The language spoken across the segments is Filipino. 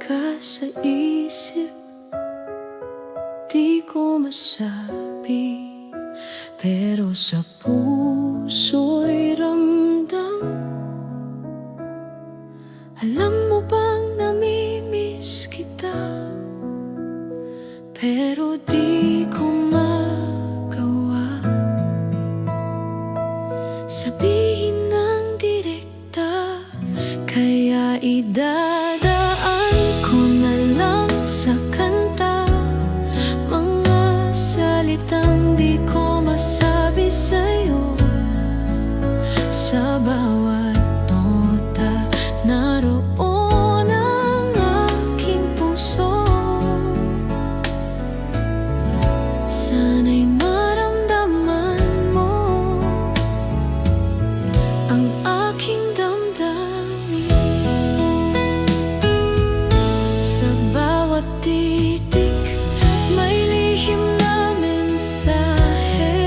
ka sa isip, di ko masabi, pero sa puso'y ramdam. Alam mo bang namimiss kita, pero di ko magawa. Sabihin ng direkta, kaya idadaan ko na lang sa kanta mga salitang di ko masabi sa'yo. Sa bawat nota, naroon ang aking puso. Sana'y maramdaman mo ang aking damdamin. Sa bawat titik, may lihim na mensahe.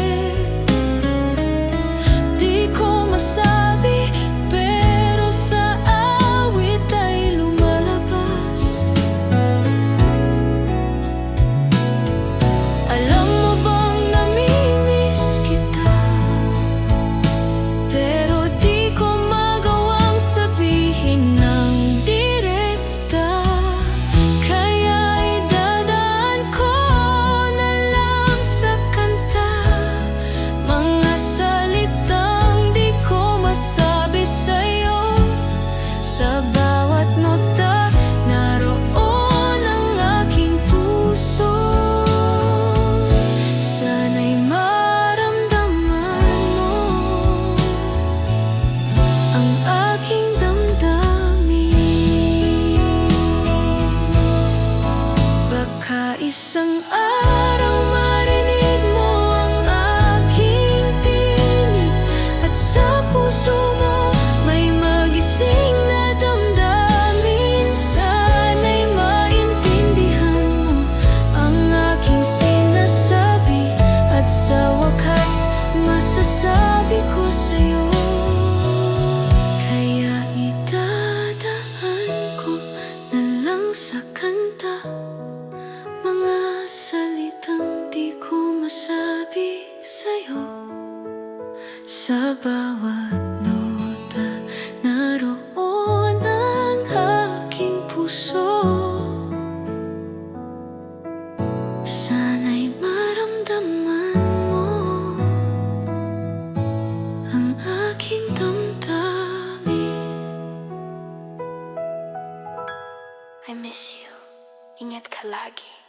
Di ko masabi, pero sa awit ay lumalabas. Alam mo bang namimiss kita, pero di ko magawang sabihin ng direkta. Kaya idadaan ko na lang sa kanta mga salitang di ko masabi sa'yo. Sa bawat nota, naroon ang aking puso. Sana'y maramdaman mo ang aking damdamin. Baka isang araw marinig mo ang aking tinig, at sa puso mo may magising na damdamin. Sana'y maintindihan mo ang aking sinasabi, at sa wakas masasabi ko sa'yo. Kaya idadaan ko na lang sa kanta mga salitang di ko masabi sa'yo. Sa bawat nota, naroon ang aking puso. Sana'y maramdaman mo ang aking damdamin. I miss you. Ingat ka lagi.